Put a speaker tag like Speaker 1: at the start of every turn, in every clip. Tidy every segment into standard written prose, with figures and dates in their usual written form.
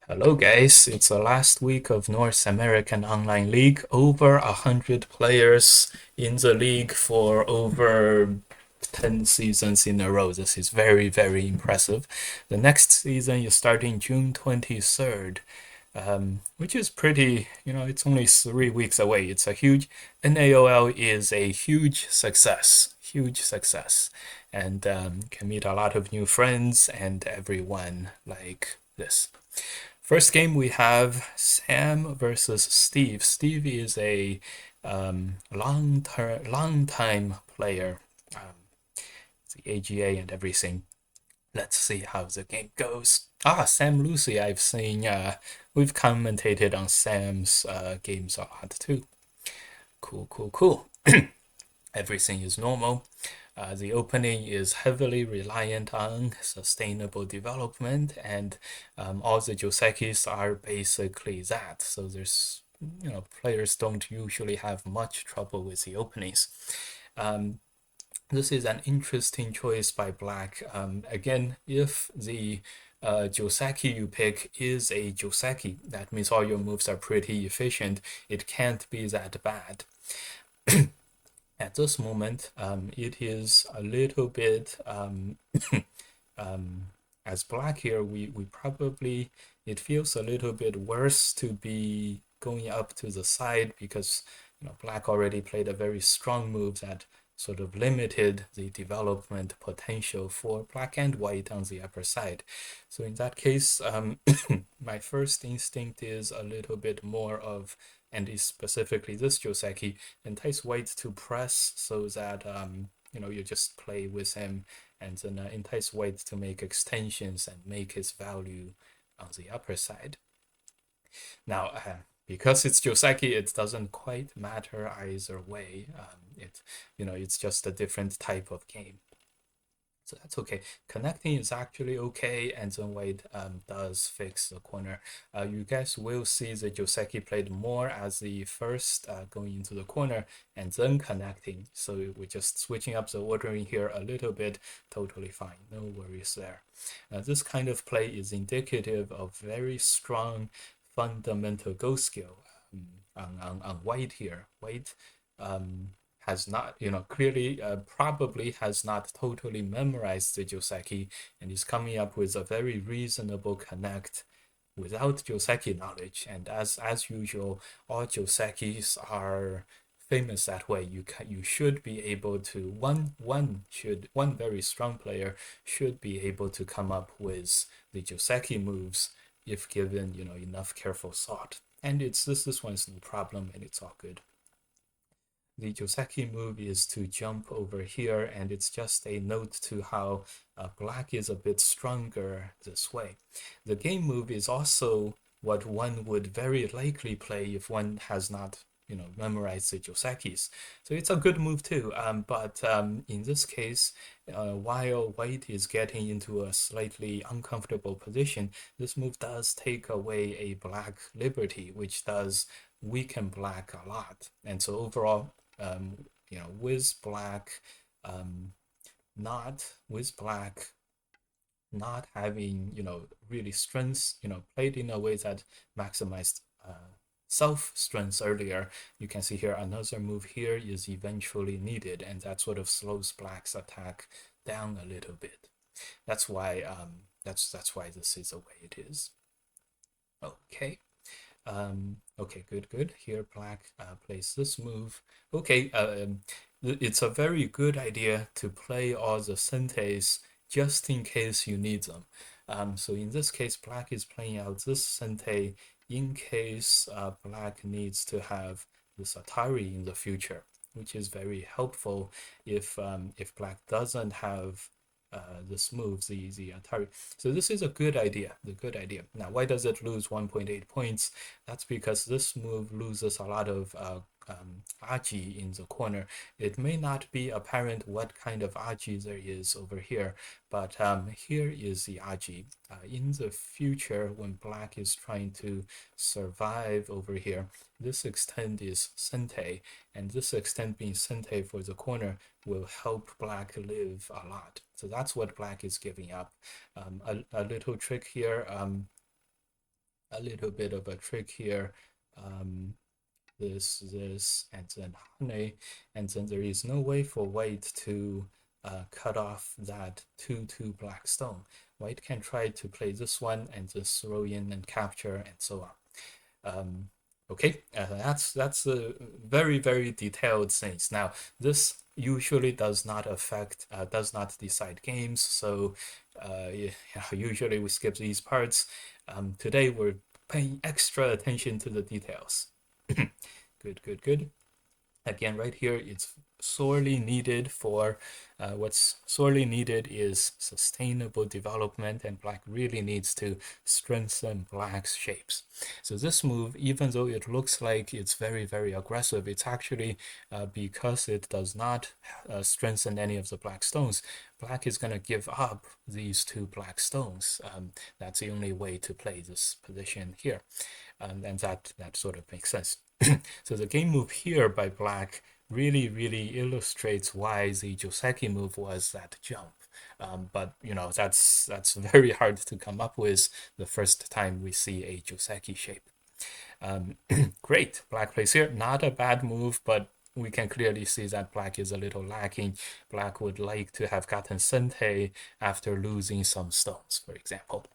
Speaker 1: Hello guys, it's the last week of North American Online League. Over 100 players in the league for over 10 seasons in a row. This is very, very impressive. The next season is starting June 23rd, which is pretty, it's only 3 weeks away. It's a huge, naol is a huge success, and can meet a lot of new friends and everyone like this. First game we have Sam versus Steve. Steve is a long time player, the AGA and everything. Let's see how the game goes. Sam Lucy, I've seen. We've commentated on Sam's games a lot too. Cool. Everything is normal. The opening is heavily reliant on sustainable development, and all the Josekis are basically that. So there's, players don't usually have much trouble with the openings. This is an interesting choice by Black. Again, if the Joseki you pick is a Joseki, that means all your moves are pretty efficient. It can't be that bad. At this moment, it is a little bit as Black here, we probably, it feels a little bit worse to be going up to the side because Black already played a very strong move that sort of limited the development potential for Black and White on the upper side. So in that case, my first instinct is a little bit more of, and is specifically this Joseki, entice White to press so that you just play with him, and then entice White to make extensions and make his value on the upper side. Now, because it's Joseki, it doesn't quite matter either way. It's just a different type of game. So that's okay. Connecting is actually okay, and then White does fix the corner. You guys will see the Joseki played more as the first going into the corner and then connecting. So we're just switching up the ordering here a little bit, totally fine, no worries there. This kind of play is indicative of very strong fundamental go skill on White here. White has not, clearly probably has not totally memorized the Joseki and is coming up with a very reasonable connect without Joseki knowledge. And as usual, all Josekis are famous that way. You should be able to one very strong player should be able to come up with the Joseki moves if given enough careful thought. And this one's no problem, and it's all good. The Joseki move is to jump over here, and it's just a note to how Black is a bit stronger this way. The game move is also what one would very likely play if one has not memorized the Josekis. So it's a good move too, but in this case, while White is getting into a slightly uncomfortable position, this move does take away a Black liberty, which does weaken Black a lot. And so overall, with Black, not having really strengths, played in a way that maximized self strengths earlier. You can see here another move here is eventually needed, and that sort of slows Black's attack down a little bit. That's why that's why this is the way it is. Okay. Okay, good. Here, Black plays this move. Okay, it's a very good idea to play all the senteis just in case you need them. So in this case, Black is playing out this sentei in case Black needs to have this Atari in the future, which is very helpful if Black doesn't have this move, the Atari. So this is a good idea, Now, why does it lose 1.8 points? That's because this move loses a lot of Aji in the corner. It may not be apparent what kind of Aji there is over here, but here is the Aji. In the future, when Black is trying to survive over here, this extent is Sentei, and this extent being Sentei for the corner will help Black live a lot. So that's what Black is giving up. A little trick here, a little bit of a trick here. This, and then honey, and then there is no way for white to cut off that 2/2 black stone. White can try to play this one and just throw in and capture and so on. Okay, that's a very detailed things. Now this usually does not affect, does not decide games. So usually we skip these parts. Today we're paying extra attention to the details. Good. Again, right here, it's sorely needed for what's sorely needed is sustainable development, and black really needs to strengthen black's shapes. So this move, even though it looks like it's very aggressive, it's actually because it does not strengthen any of the black stones, black is going to give up these 2 black stones. That's the only way to play this position here, and that sort of makes sense. So the game move here by black really illustrates why the Joseki move was that jump. But that's very hard to come up with the first time we see a Joseki shape. Great, black plays here. Not a bad move, but we can clearly see that black is a little lacking. Black would like to have gotten Sente after losing some stones, for example.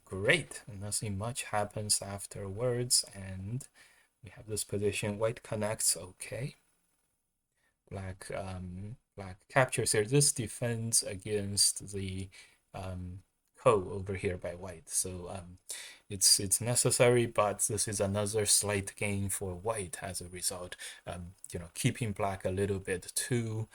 Speaker 1: Great, nothing much happens afterwards, and we have this position. White connects, okay. Black captures here. This defends against the ko over here by white, so it's necessary, but this is another slight gain for white as a result. Keeping black a little bit too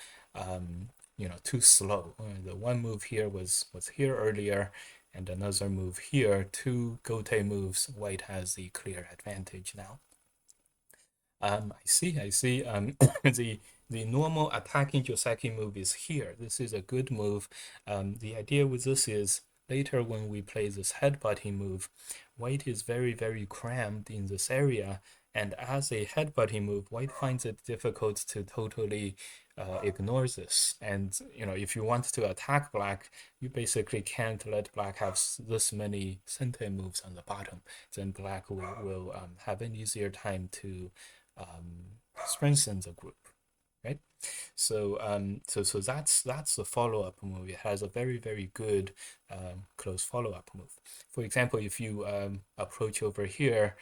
Speaker 1: too slow. The one move here was here earlier, and another move here. 2 gote moves. White has the clear advantage now. I see. The normal attacking Joseki move is here. This is a good move. The idea with this is later when we play this headbutting move, white is very crammed in this area, and as a headbutting move, white finds it difficult to totally ignore this. And if you want to attack black, you basically can't let black have this many Sente moves on the bottom. Then black will have an easier time to strengthen the group, right? So that's the follow-up move. It has a very good close follow-up move. For example, if you approach over here,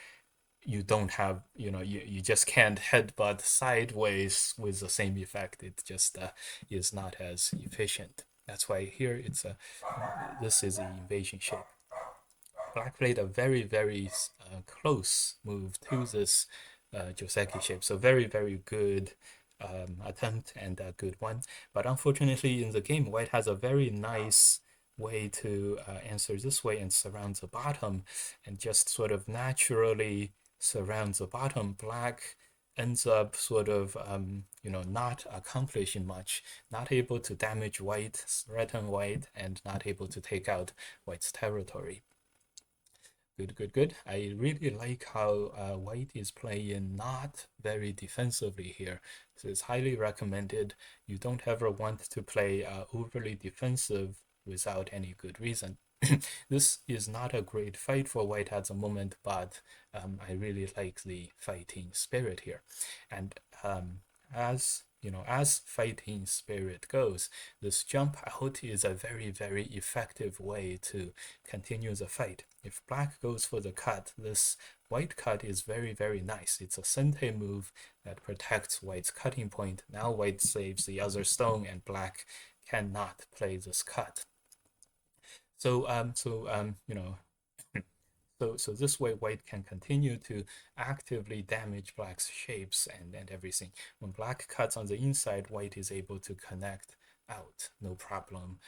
Speaker 1: you don't have, you just can't headbutt sideways with the same effect. It just is not as efficient. That's why here this is the invasion shape. Black played a very close move to this Joseki shape. So very good attempt, and a good one. But unfortunately, in the game, white has a very nice way to answer this way and surround the bottom, and just sort of naturally surrounds the bottom. Black ends up sort of not accomplishing much, not able to damage white, threaten white, and not able to take out white's territory. Good. I really like how white is playing not very defensively here. So it's highly recommended. You don't ever want to play overly defensive without any good reason. This is not a great fight for white at the moment, but I really like the fighting spirit here. And as fighting spirit goes, this jump out is a very effective way to continue the fight. If black goes for the cut, this white cut is very nice. It's a Sente move that protects white's cutting point. Now white saves the other stone, and black cannot play this cut. So so this way white can continue to actively damage black's shapes and everything. When black cuts on the inside, white is able to connect out, no problem.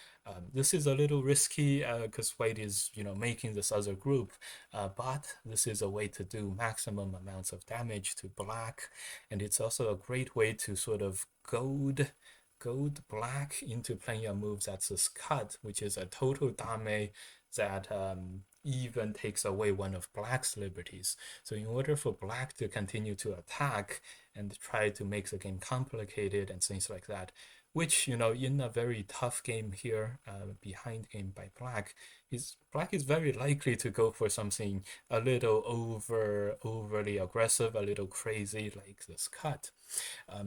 Speaker 1: This is a little risky because white is making this other group, but this is a way to do maximum amounts of damage to black, and it's also a great way to sort of goad black into playing a move that's this cut, which is a total dame that even takes away one of black's liberties. So in order for black to continue to attack and try to make the game complicated and things like that, which, in a very tough game here, behind game by black is very likely to go for something a little overly aggressive, a little crazy, like this cut.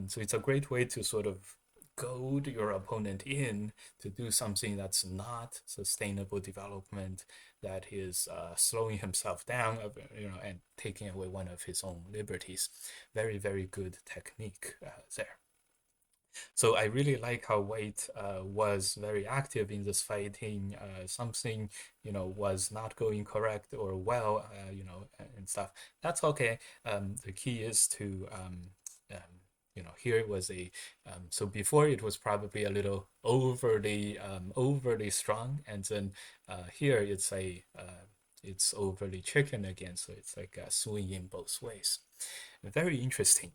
Speaker 1: So it's a great way to sort of goad your opponent in to do something that's not sustainable development, that is slowing himself down, and taking away one of his own liberties. Very, very good technique there. So I really like how White was very active in this fighting. Something, was not going correct or well, and stuff. That's okay. The key is to, here it was so before it was probably a little overly strong, and then here it's overly chicken again. So it's like a swing in both ways. Very interesting.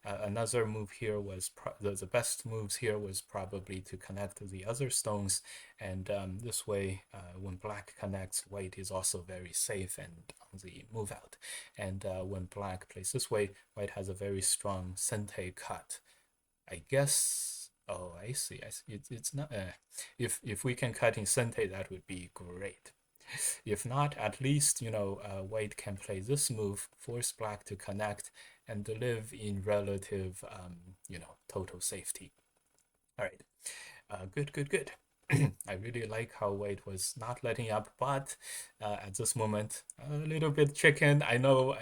Speaker 1: Another move here was the best moves here was probably to connect the other stones, and this way, when black connects, white is also very safe and on the move out. And when black plays this way, white has a very strong sente cut. I guess. Oh, I see. I see. It's not. If we can cut in sente, that would be great. If not, at least, white can play this move, force black to connect, and live in relative, total safety. All right. Good, good, good. I really like how white was not letting up, but at this moment, a little bit chicken. I know.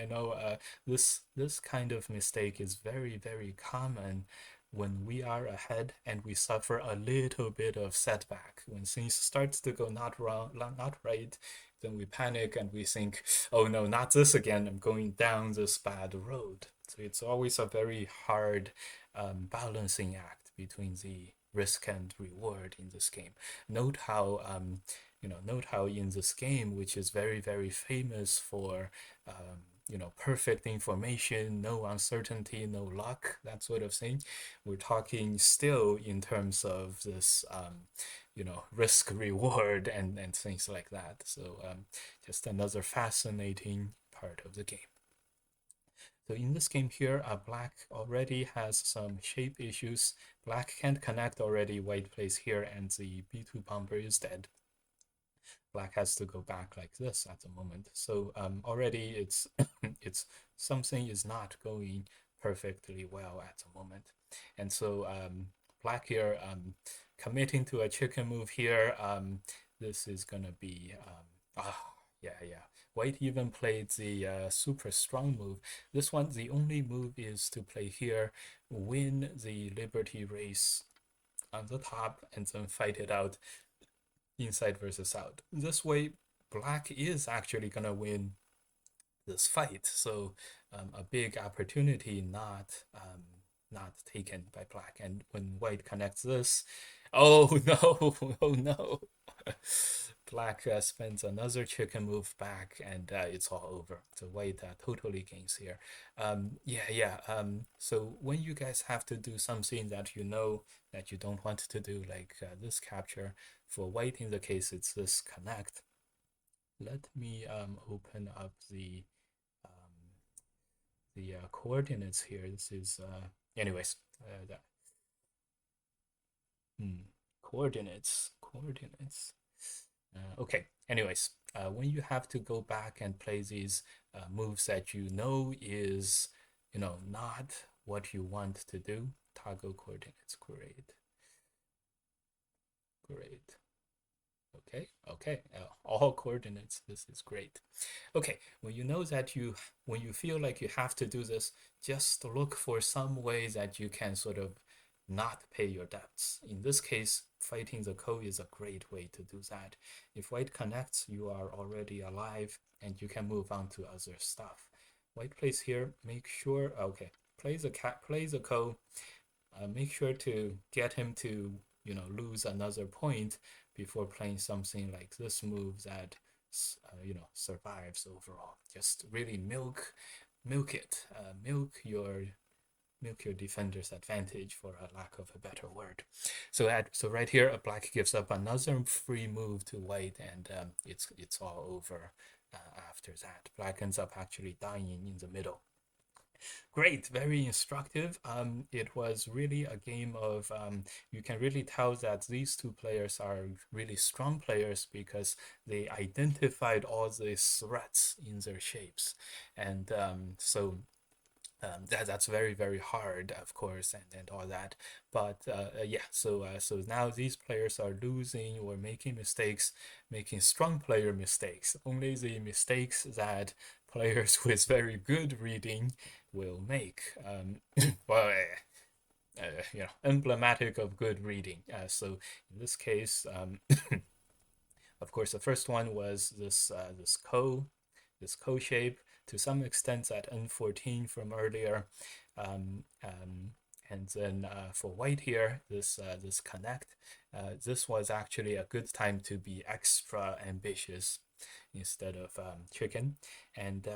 Speaker 1: This kind of mistake is very, very common when we are ahead and we suffer a little bit of setback. When things starts to go not wrong, not right, then we panic and we think, oh no, not this again. I'm going down this bad road. So it's always a very hard balancing act between the risk and reward in this game. Note how in this game, which is very, very famous for perfect information, no uncertainty, no luck, that sort of thing. We're talking still in terms of this, risk reward and things like that. So just another fascinating part of the game. So in this game here, black already has some shape issues. Black can't connect already, white plays here, and the b2 bomber is dead. Black has to go back like this at the moment. So already it's something is not going perfectly well at the moment. And so black here committing to a chicken move here. This is gonna be yeah. White even played the super strong move. This one, the only move is to play here, win the liberty race on the top, and then fight it out inside versus out. This way, black is actually gonna win this fight. So a big opportunity not taken by black. And when white connects this, oh no, oh no. Black spends another chicken move back, and it's all over. So white totally gains here. So when you guys have to do something that you know that you don't want to do, like this capture, for white in the case, it's this connect. Let me open up the coordinates here. This is anyways. Coordinates. Okay. Anyways, when you have to go back and play these moves that you know is not what you want to do, toggle coordinates. Great. Okay, all coordinates. This is great. Okay, when you know that when you feel like you have to do this, just look for some way that you can sort of not pay your debts. In this case, fighting the Ko is a great way to do that. If white connects, you are already alive and you can move on to other stuff. White plays here, make sure, okay, plays a Ko, make sure to get him to lose another point before playing something like this move that survives overall. Just really milk it, milk your defender's advantage, for a lack of a better word. So right here, black gives up another free move to white, and it's all over after that. Black ends up actually dying in the middle. Great, very instructive. It was really a game of you can really tell that these two players are really strong players because they identified all these threats in their shapes, and that's very hard, of course, and all that. But yeah, so now these players are losing or making mistakes, making strong player mistakes. Only the mistakes that players with very good reading will make. Well, emblematic of good reading. So in this case, of course, the first one was this co shape, to some extent that N14 from earlier. Um, um, and then for white here, this connect, this was actually a good time to be extra ambitious instead of chicken. And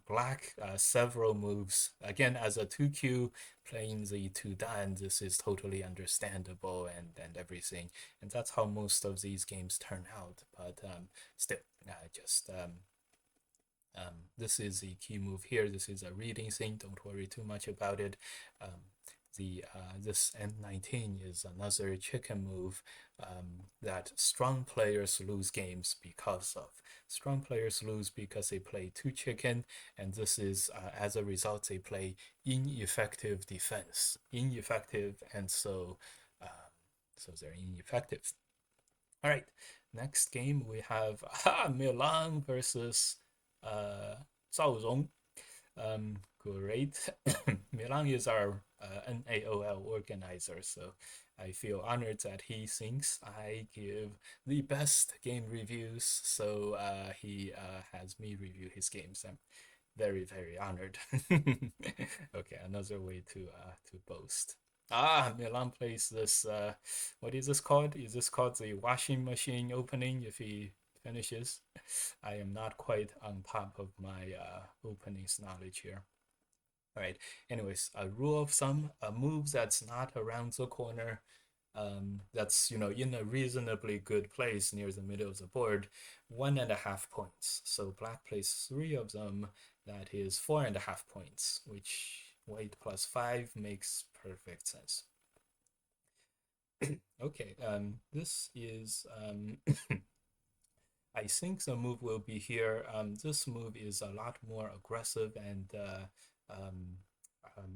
Speaker 1: black, several moves. Again, as a 2Q playing the 2 dan, this is totally understandable and everything. And that's how most of these games turn out. But still, just this is the key move here. This is a reading thing. Don't worry too much about it. The this M19 is another chicken move that strong players lose games because of. Strong players lose because they play two chicken, and this is as a result they play ineffective defense. Ineffective, and so they're ineffective. All right, next game we have Milan versus Zhao Rong. Great. Milan is our naol organizer, so I feel honored that he thinks I give the best game reviews, so he has me review his games. I'm very honored. Okay, another way to boast. Milan plays this. What is this called? Is this called the washing machine opening? If he finishes, I am not quite on top of my openings knowledge here. All right. Anyways, a rule of thumb: a move that's not around the corner, that's in a reasonably good place near the middle of the board, 1.5 points. So black plays three of them. That is 4.5 points, which white plus 5 makes perfect sense. Okay, this is I think the move will be here. This move is a lot more aggressive and um,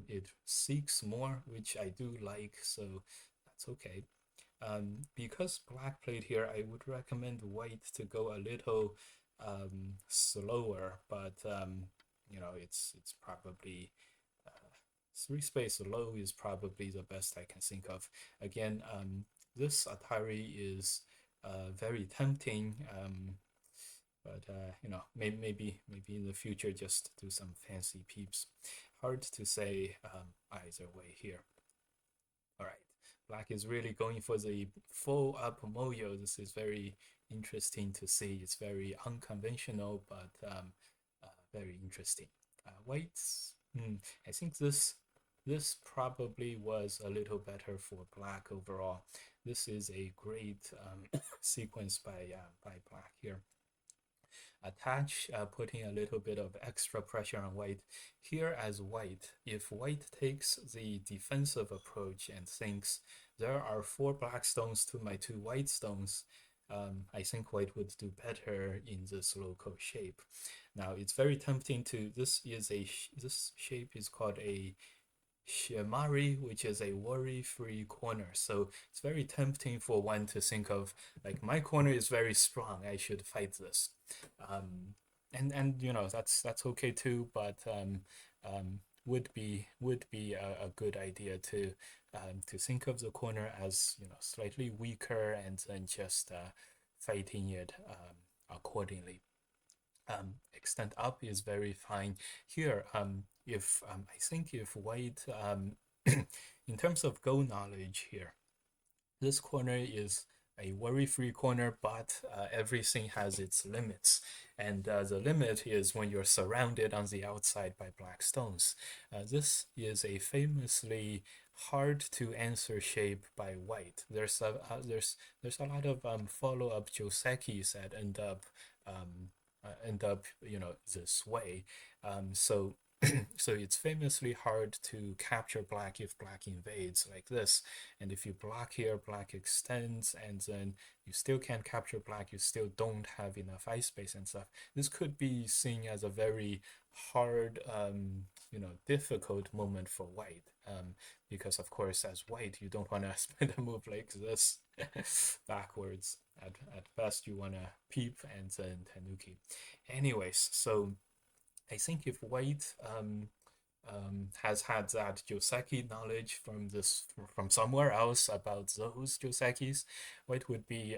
Speaker 1: it seeks more, which I do like, so that's okay. Because black played here, I would recommend white to go a little slower, but it's probably three space low is probably the best I can think of. Again, this Atari is very tempting, but maybe in the future just do some fancy peeps. Hard to say either way here. All right, black is really going for the full up moyo. This is very interesting to see. It's very unconventional, but very interesting. Whites, I think this probably was a little better for black overall. This is a great sequence by black here. Attach, putting a little bit of extra pressure on white. Here as white, if white takes the defensive approach and thinks there are 4 black stones to my 2 white stones, I think white would do better in this local shape. Now it's very tempting to, this shape is called a Shimari, which is a worry-free corner. So it's very tempting for one to think of, like, my corner is very strong, I should fight this. And that's okay too, but would be a good idea to think of the corner as slightly weaker and then just fighting it accordingly. Extend up is very fine here. If I think if white in terms of go knowledge here, this corner is a worry-free corner, but everything has its limits. And the limit is when you're surrounded on the outside by black stones. This is a famously hard to answer shape by white. There's a lot of follow-up Josekis that end up this way. So So it's famously hard to capture black if black invades like this. And if you block here, black extends, and then you still can't capture black, you still don't have enough ice space and stuff. This could be seen as a very hard, difficult moment for white. Because of course, as white, you don't want to spend a move like this backwards. At best, you want to peep and then tanuki. Anyways, so I think if white has had that Joseki knowledge from somewhere else about those Josekis, white would be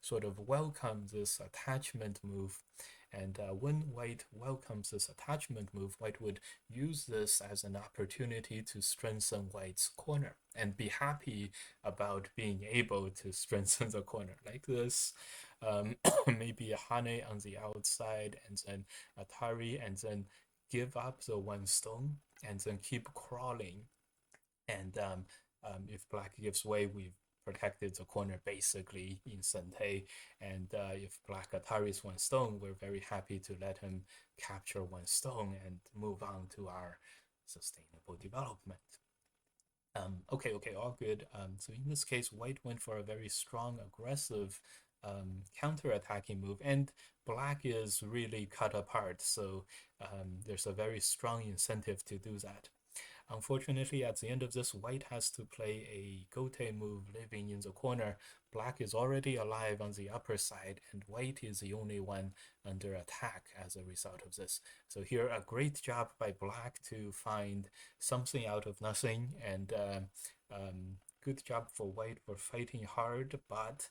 Speaker 1: sort of welcome this attachment move. And when white welcomes this attachment move, white would use this as an opportunity to strengthen white's corner and be happy about being able to strengthen the corner like this. Maybe a Hane on the outside and then Atari and then give up the one stone and then keep crawling. And if black gives way, we've protected the corner basically in Sente. And if black Ataris one stone, we're very happy to let him capture one stone and move on to our sustainable development. Okay, all good. So in this case, white went for a very strong, aggressive counter-attacking move, and black is really cut apart. So there's a very strong incentive to do that. Unfortunately, at the end of this, white has to play a Gote move living in the corner. Black is already alive on the upper side, and white is the only one under attack as a result of this. So here, a great job by black to find something out of nothing, and good job for white for fighting hard. But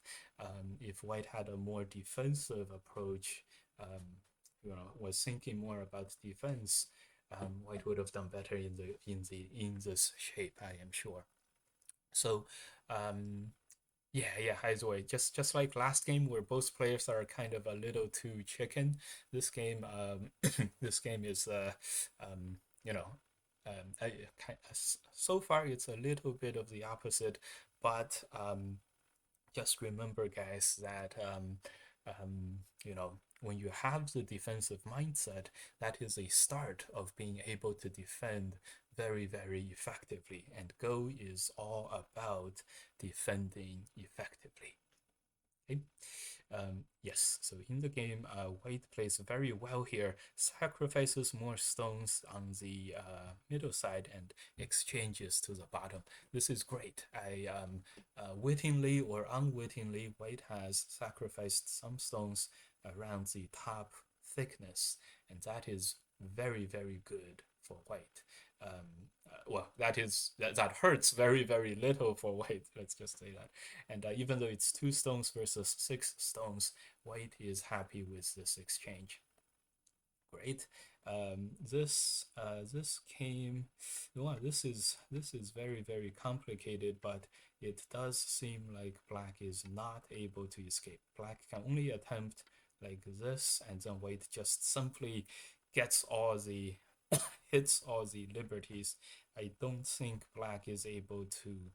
Speaker 1: if white had a more defensive approach, was thinking more about defense, white would have done better in this shape, I am sure. So yeah, either way, just like last game where both players are kind of a little too chicken, this game this game is you know so far it's a little bit of the opposite, but just remember, guys, that when you have the defensive mindset, that is a start of being able to defend very, very effectively. And Go is all about defending effectively. Okay. Yes, so in the game, white plays very well here, sacrifices more stones on the middle side and exchanges to the bottom. This is great. Wittingly or unwittingly, white has sacrificed some stones around the top thickness, and that is very, very good for white. Well, that hurts very, very little for white. Let's just say that. And even though it's 2 stones versus 6 stones, white is happy with this exchange. Great. This came. Well, this is very, very complicated, but it does seem like black is not able to escape. Black can only attempt like this, and then white just simply gets all the hits all the liberties. I don't think black is able to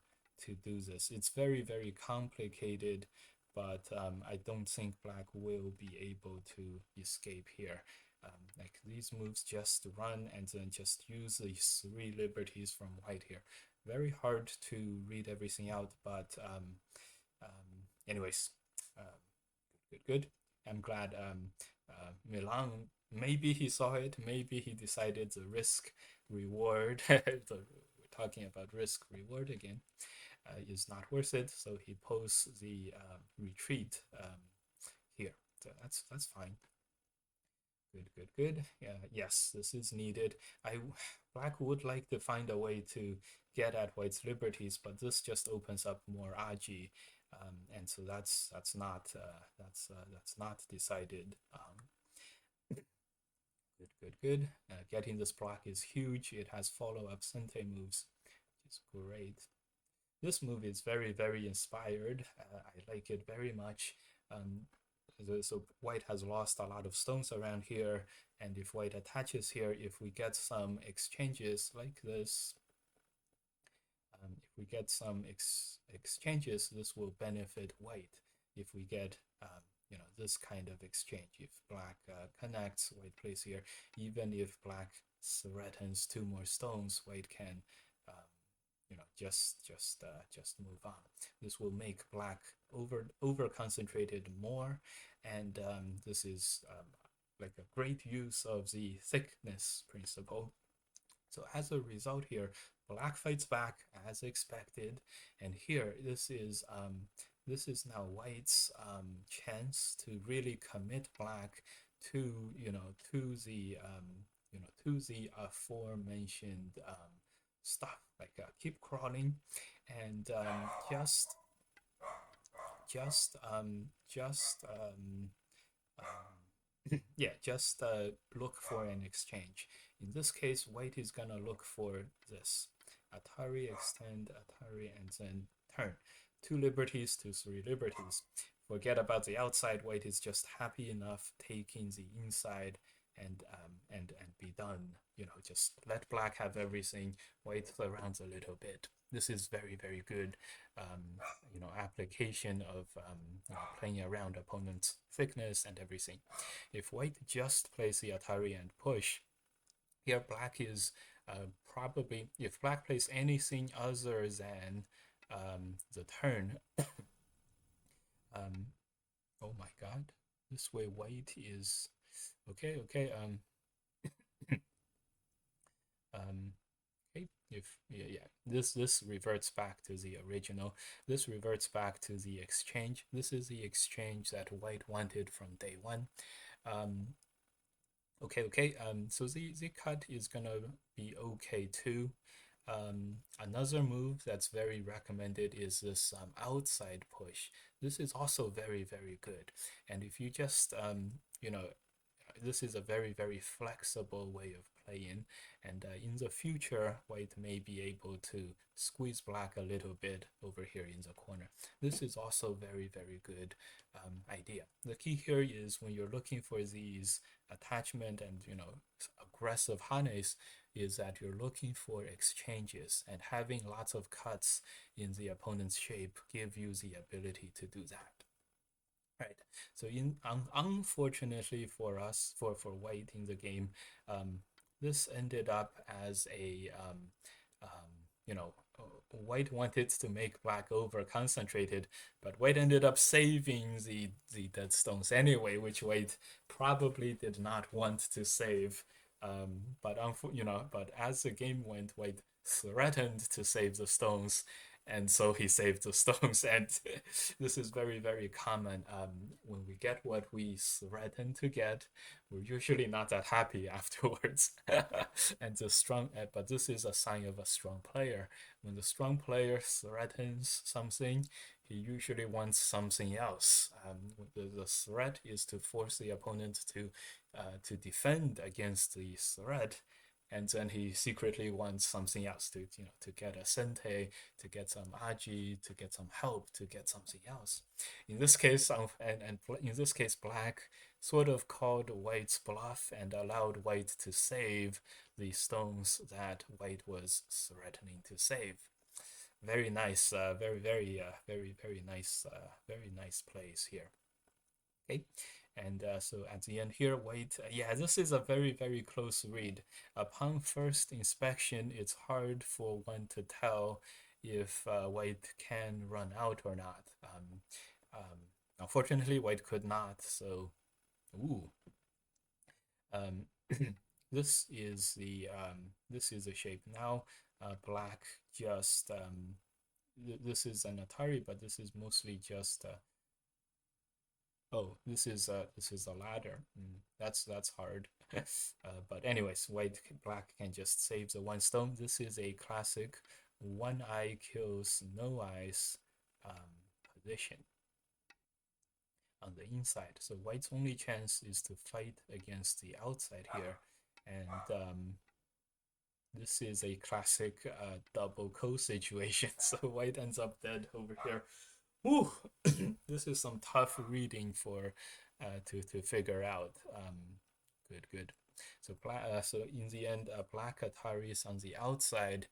Speaker 1: do this. It's very, very complicated, but I don't think black will be able to escape here. Like these moves, just run and then just use these 3 liberties from white here. Very hard to read everything out, but anyways, good. I'm glad Milan, maybe he saw it, maybe he decided the risk reward, we're talking about risk reward again, is not worth it. So he posts the retreat here. So that's fine. Good. Yes, this is needed. Black would like to find a way to get at white's liberties, but this just opens up more Aji, and so that's not decided. Good. Getting this block is huge. It has follow-up Sente moves, which is great. This move is very, very inspired. I like it very much. So white has lost a lot of stones around here, and if white attaches here, if we get some exchanges like this, if we get some exchanges, this will benefit white. If we get this kind of exchange, if black connects, white plays here, even if black threatens two more stones, white can just move on. This will make black over concentrated more, and this is like a great use of the thickness principle. So as a result here, black fights back as expected, and here this is now white's chance to really commit black to to the aforementioned stuff, like keep crawling and just yeah, just look for an exchange. In this case, white is gonna look for this Atari extend, Atari, and then turn. Two liberties to three liberties. Forget about the outside. White is just happy enough taking the inside and be done. Just let black have everything. White surrounds a little bit. This is very, very good, application of playing around opponent's thickness and everything. If white just plays the Atari and push, here black is probably, if black plays anything other than the turn, oh my god, this way white is, okay, okay, if yeah, this reverts back to the original. This reverts back to the exchange. This is the exchange that white wanted from day one. Okay. So the cut is gonna be okay too. Another move that's very recommended is this outside push. This is also very, very good. And if you just this is a very, very flexible way of playing, and in the future white may be able to squeeze black a little bit over here in the corner. This is also very, very good idea. The key here is when you're looking for these attachment and aggressive hanes, is that you're looking for exchanges, and having lots of cuts in the opponent's shape give you the ability to do that. Right. So unfortunately for us, for white in the game, this ended up as a white wanted to make black over concentrated, but white ended up saving the dead stones anyway, which white probably did not want to save. But as the game went, white threatened to save the stones, and so he saved the stones. And this is very, very common. When we get what we threaten to get, we're usually not that happy afterwards. And but this is a sign of a strong player. When the strong player threatens something, he usually wants something else. The threat is to force the opponent to defend against the threat, and then he secretly wants something else to get a sente, to get some aji, to get some help, to get something else. In this case, in this case, black sort of called white's bluff and allowed white to save the stones that white was threatening to save. Very nice, very nice plays here. Okay, and so at the end here, white, yeah, this is a very, very close read. Upon first inspection, it's hard for one to tell if white can run out or not. Unfortunately, white could not, so, ooh. This is the shape now. Black just this is an Atari, but this is mostly just oh, this is a ladder. That's hard. But anyways, black can just save the one stone. This is a classic one eye kills no eyes position on the inside. So white's only chance is to fight against the outside here, and this is a classic double ko situation. So white ends up dead over here. Whew. This is some tough reading for to figure out. Good. So so in the end, black Atari is on the outside.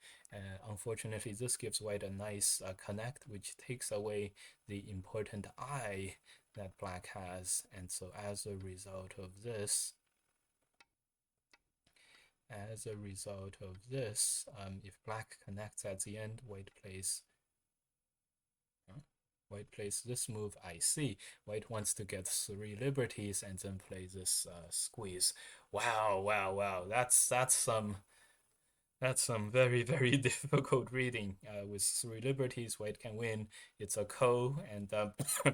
Speaker 1: Unfortunately, this gives white a nice connect, which takes away the important eye that black has. And so as a result of this, as a result of this, if black connects at the end, white plays this move. I see. White wants to get 3 liberties and then play this squeeze. Wow, wow, wow. That's some very, very difficult reading. With 3 liberties, white can win. It's a ko, and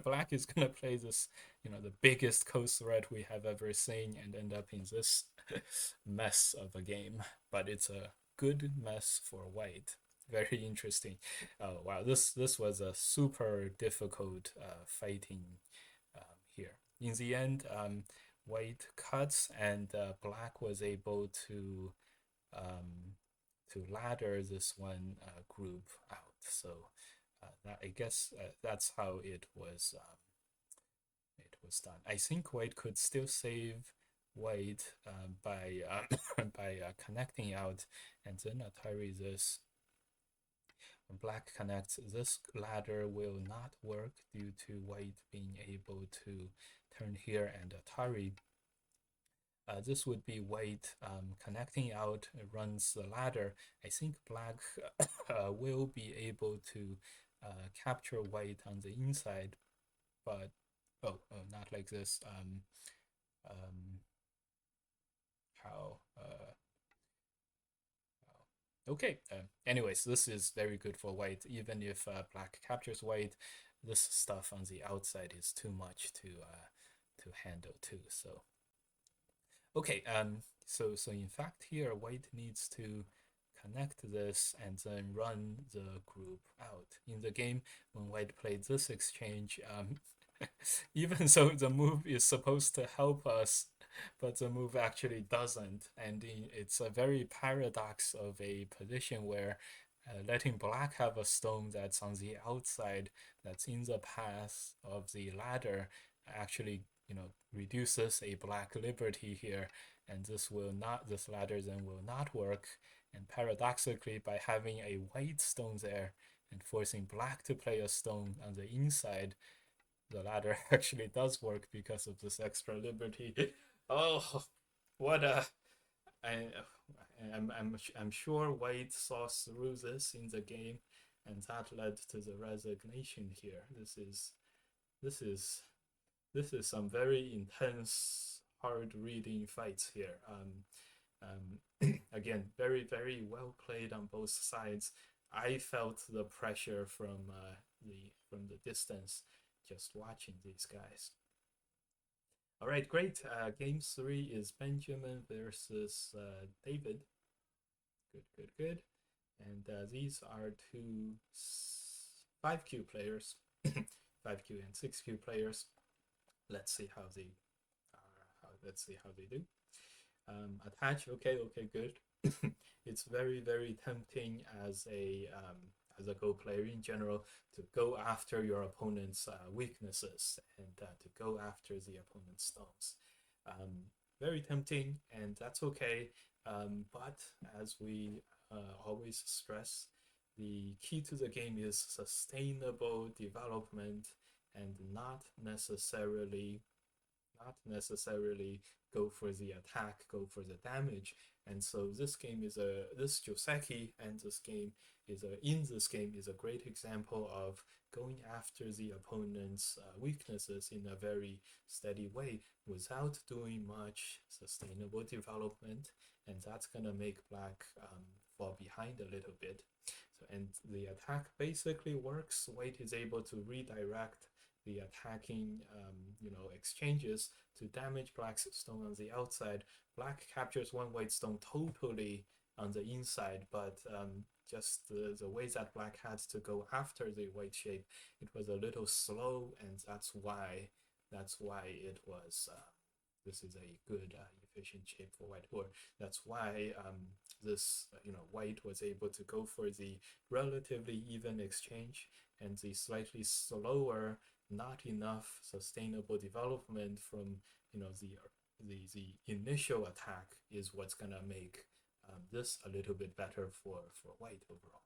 Speaker 1: black is gonna play this, the biggest ko threat we have ever seen, and end up in this mess of a game. But it's a good mess for white. Very interesting. Oh wow, this was a super difficult fighting here. In the end, white cuts, and black was able um, to ladder this one group out. So I guess that's how it was done. I think white could still save white by by connecting out, and then Atari this. When black connects, this ladder will not work due to white being able to turn here, and Atari. This would be white connecting out, runs the ladder. I think black will be able to capture white on the inside, but not like this. Um, how? Okay. Anyways, this is very good for white. Even if black captures white, this stuff on the outside is too much to handle too. So okay. So in fact here, white needs to connect this and then run the group out. In the game, when white played this exchange, even though the move is supposed to help us, but the move actually doesn't. And it's a very paradox of a position where letting black have a stone that's on the outside, that's in the path of the ladder, actually, reduces a black liberty here, and this ladder then will not work. And paradoxically, by having a white stone there and forcing black to play a stone on the inside, the ladder actually does work because of this extra liberty. Oh, what a I, I'm sure White saw through this in the game, and that led to the resignation here. This is this is some very intense, hard reading fights here. Again, very, very well played on both sides. I felt the pressure from the distance just watching these guys. All right, great. Game 3 is Benjamin versus David. Good, good, good. And these are two 5Q players, 5Q and 6Q players. Let's see how they do. Attach. Okay, okay, good. It's very, very tempting as a Go player in general to go after your opponent's weaknesses and to go after the opponent's stones. Very tempting, and that's okay. But as we always stress, the key to the game is sustainable development and not necessarily go for the attack, go for the damage. And so this Joseki and in this game is a great example of going after the opponent's weaknesses in a very steady way without doing much sustainable development, and that's gonna make black fall behind a little bit. So, and the attack basically works. White is able to redirect the attacking exchanges to damage black's stone on the outside. Black captures one white stone totally on the inside, but just the way that black had to go after the white shape, it was a little slow, and that's why it was this is a good efficient shape for white, or that's why this white was able to go for the relatively even exchange, and the slightly slower, not enough sustainable development from the initial attack is what's gonna make this a little bit better for white overall.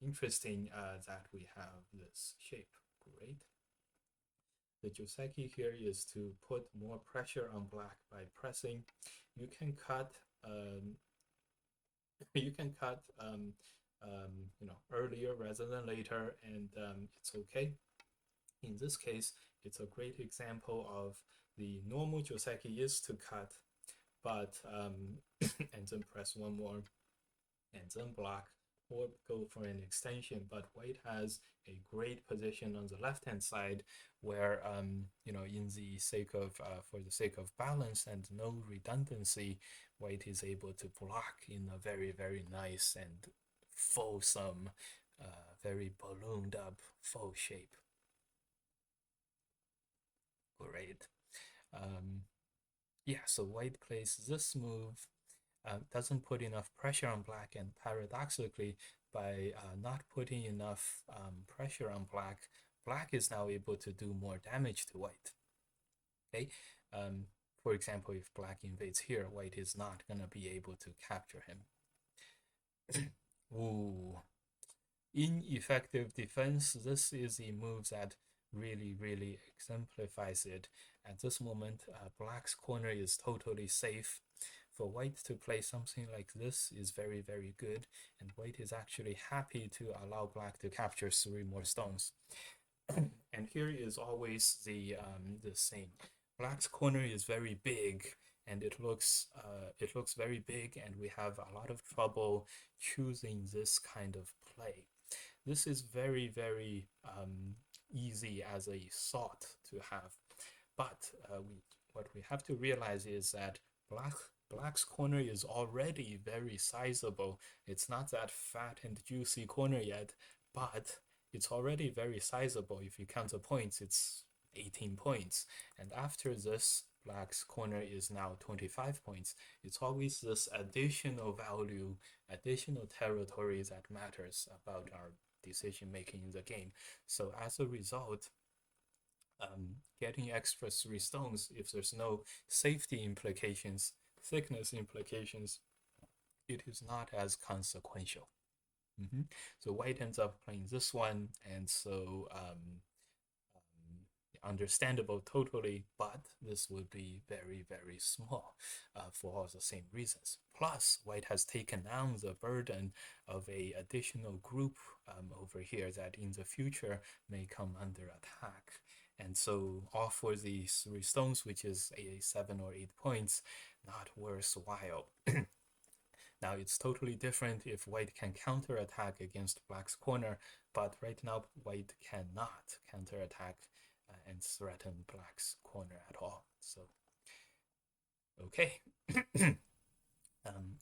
Speaker 1: Interesting that we have this shape. Great. The Joseki here is to put more pressure on black by pressing. You can cut you can cut earlier rather than later, and it's okay. In this case, it's a great example of the normal Joseki is to cut, but and then press one more and then block or go for an extension. But white has a great position on the left hand side where in the sake of for the sake of balance and no redundancy, white is able to block in a very, very nice and fulsome, very ballooned up full shape. Great. Yeah, so white plays this move, doesn't put enough pressure on black, and paradoxically, by not putting enough pressure on black, black is now able to do more damage to white. Okay, for example, if black invades here, white is not gonna be able to capture him. Ooh, ineffective defense. This is a move that really, really exemplifies it. At this moment, black's corner is totally safe. For white to play something like this is very, very good, and white is actually happy to allow black to capture 3 more stones. And here is always the same. Black's corner is very big, and it looks very big, and we have a lot of trouble choosing this kind of play. This is very, very easy as a thought to have, but what we have to realize is that black's corner is already very sizable. It's not that fat and juicy corner yet, but it's already very sizable. If you count the points, it's 18 points. And after this, black's corner is now 25 points. It's always this additional value, additional territory that matters about our decision making in the game. So as a result, getting extra 3 stones, if there's no safety implications, thickness implications, it is not as consequential. So white ends up playing this one, and so understandable totally, but this would be very, very small for all the same reasons. Plus, white has taken down the burden of a additional group over here that in the future may come under attack. And so all for these 3 stones, which is a 7 or 8 points, not worthwhile. Now it's totally different if white can counterattack against black's corner, but right now white cannot counterattack and threaten black's corner at all. So, okay.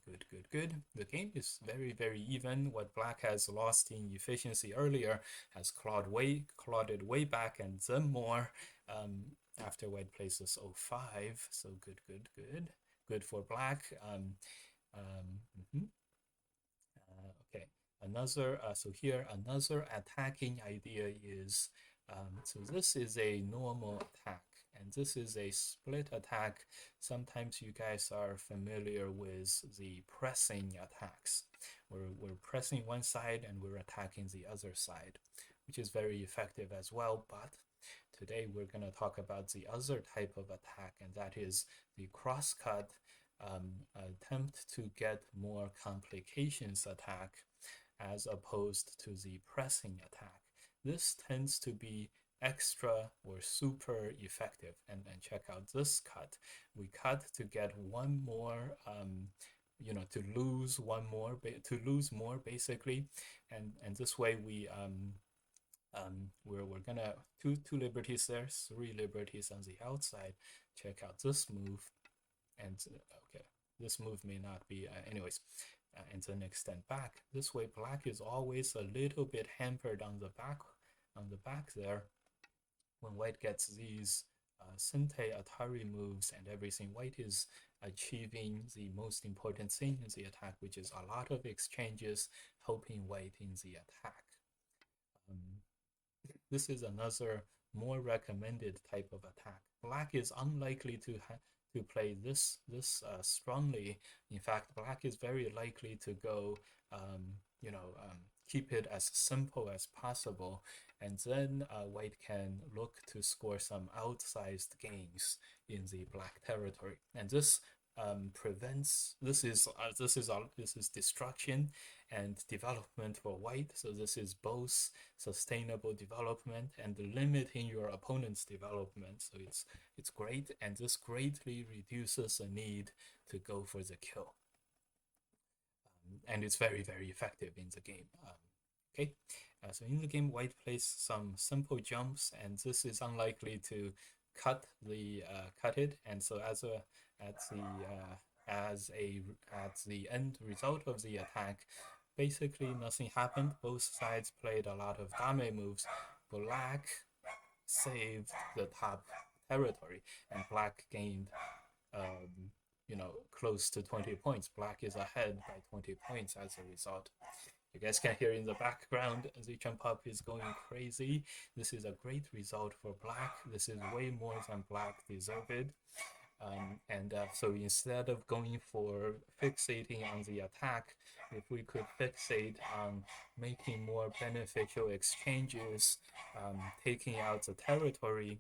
Speaker 1: Good, good, good. The game is very, very even. What black has lost in efficiency earlier has clawed it way back and then more after white places 05. So good, good, good. Good for black. Okay, so here another attacking idea is, so this is a normal attack, and this is a split attack. Sometimes you guys are familiar with the pressing attacks, where we're pressing one side and we're attacking the other side, which is very effective as well. But today we're going to talk about the other type of attack, and that is the crosscut attempt to get more complications attack as opposed to the pressing attack. This tends to be extra or super effective. And check out this cut. We cut to get one more to lose one more, to lose more basically, and this way we're gonna two liberties there, 3 liberties on the outside. Check out this move, and okay, this move may not be anyways, and then extend back. This way black is always a little bit hampered on the back there. When white gets these Sente Atari moves and everything, white is achieving the most important thing in the attack, which is a lot of exchanges, helping white in the attack. This is another more recommended type of attack. Black is unlikely to play this strongly. In fact, black is very likely to go, keep it as simple as possible, and then white can look to score some outsized gains in the black territory. And this prevents this is destruction and development for white. So this is both sustainable development and limiting your opponent's development. So it's great, and this greatly reduces the need to go for the kill. And it's very effective in the game. Okay, so in the game, white plays some simple jumps, and this is unlikely to cut it. And so at the at the end result of the attack, basically nothing happened. Both sides played a lot of damage moves. Black saved the top territory, and black gained close to 20 points. Black is ahead by 20 points as a result. You guys can hear in the background, the jump up is going crazy. This is a great result for black. This is way more than black deserved. So instead of going for fixating on the attack, if we could fixate on making more beneficial exchanges, taking out the territory,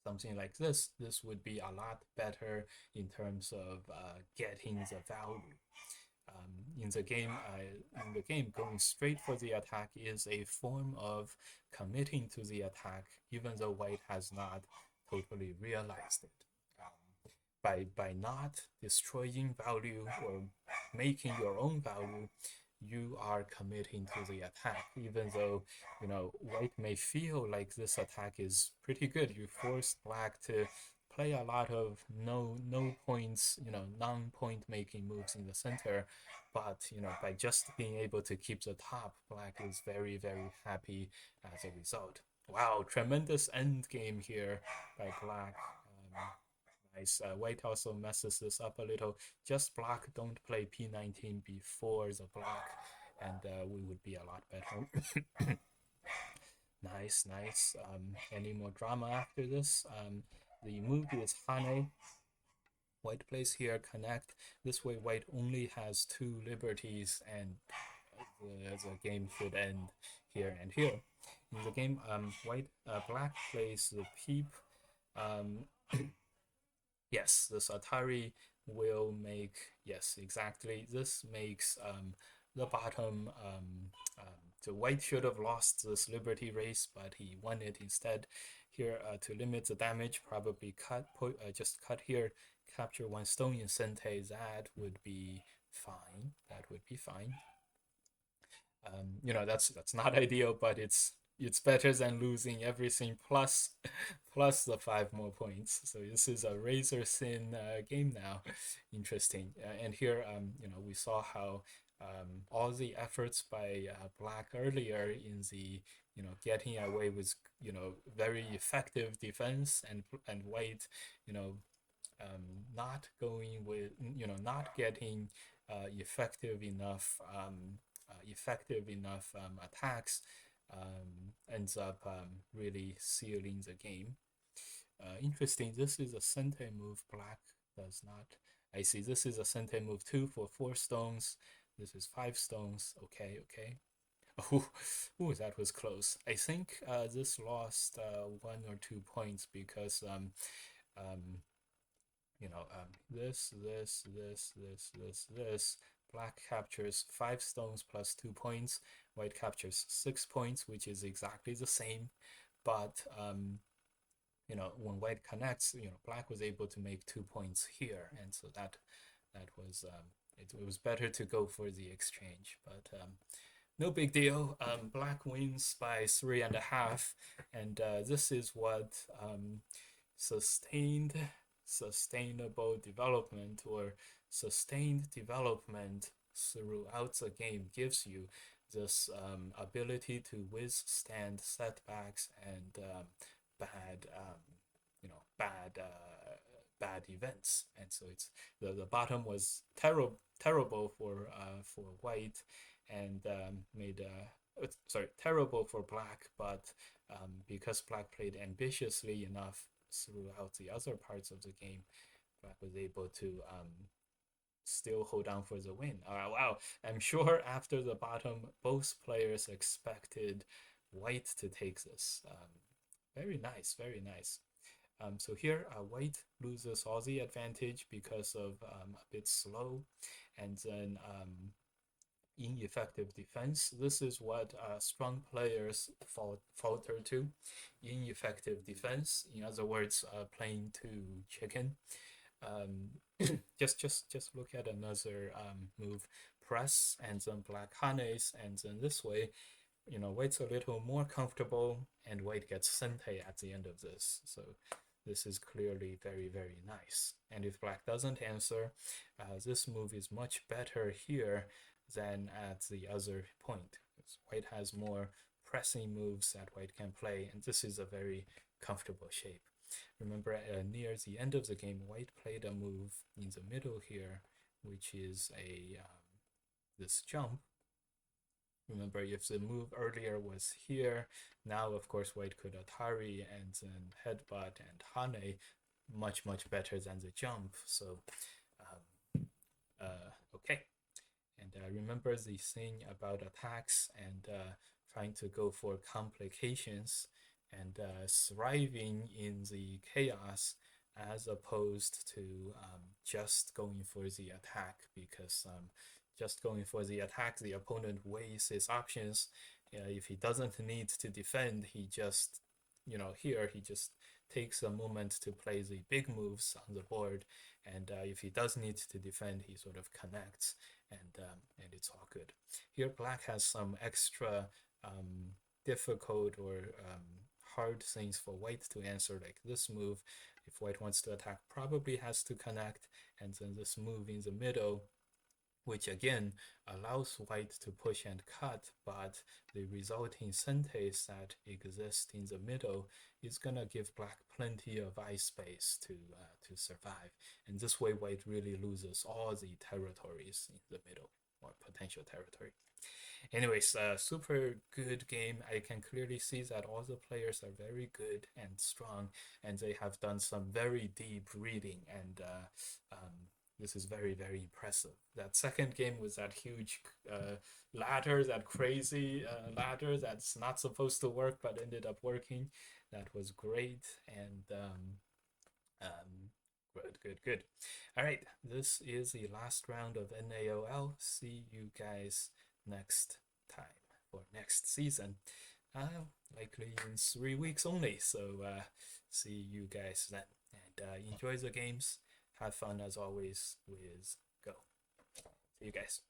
Speaker 1: something like this would be a lot better in terms of getting the value. In the game, going straight for the attack is a form of committing to the attack, even though white has not totally realized it. By not destroying value or making your own value, you are committing to the attack, even though white may feel like this attack is pretty good. You force black to play a lot of no points, non-point making moves in the center, but by just being able to keep the top, black is very happy as a result. Wow, tremendous end game here by black. Nice. White also messes this up a little. Just block, don't play P19 before the block, and we would be a lot better. Nice. Any more drama after this? The move is Hane. White plays here, connect. This way, white only has 2 liberties, and the game should end here and here. In the game, black plays the peep. Yes, this Atari will make, yes, exactly. This makes the bottom, the white should have lost this Liberty race, but he won it instead. Here, to limit the damage, probably just cut here, capture 1 stone in Sente. That would be fine. That would be fine. That's not ideal, but it's better than losing everything plus the 5 more points. So this is a razor thin game now. Interesting. And here, we saw how all the efforts by black earlier in the getting away with very effective defense, and white not going with not getting effective enough attacks ends up really sealing the game. Interesting. This is a Sente move. Black does not. I see. This is a Sente move 2 for 4 stones. This is 5 stones. Okay. Oh, that was close. I think this lost 1 or 2 points because this. Black captures 5 stones plus 2 points. White captures 6 points, which is exactly the same. But when white connects, black was able to make 2 points here, and so that was it was better to go for the exchange. But no big deal. Black wins by 3.5, and this is what sustainable development or sustained development throughout the game gives you. This ability to withstand setbacks and bad bad events. And so it's the bottom was terrible for white, and made terrible for black, but because black played ambitiously enough throughout the other parts of the game, black was able to still hold on for the win. Wow, I'm sure after the bottom, both players expected white to take this. Very nice. So here, white loses all the advantage because of a bit slow, and then ineffective defense. This is what strong players falter to. Ineffective defense. In other words, playing too chicken. Just look at another move, press, and then black harness, and then this way, white's a little more comfortable, and white gets sente at the end of this. So this is clearly very, very nice. And if black doesn't answer, this move is much better here than at the other point. White has more pressing moves that white can play, and this is a very comfortable shape. Remember, near the end of the game, white played a move in the middle here, which is this jump. Remember, if the move earlier was here, now of course white could Atari and then headbutt and Hane much, much better than the jump. So, okay. And remember the thing about attacks and trying to go for complications and thriving in the chaos as opposed to just going for the attack, because just going for the attack, the opponent weighs his options. If he doesn't need to defend, he just, here he just takes a moment to play the big moves on the board, and if he does need to defend, he sort of connects, and it's all good. Here, black has some extra difficult or hard things for white to answer, like this move. If white wants to attack, probably has to connect, and then this move in the middle, which again allows white to push and cut, but the resulting sentes that exist in the middle is gonna give black plenty of ice space to survive. And this way, white really loses all the territories in the middle, or potential territory. Anyways, super good game. I can clearly see that all the players are very good and strong, and they have done some very deep reading, and this is very, very impressive. That second game was that huge ladder, that crazy ladder that's not supposed to work but ended up working. That was great, and good. All right, this is the last round of naol. See you guys next time for next season. Likely in 3 weeks only. So see you guys then, and enjoy the games. Have fun as always with Go. See you guys.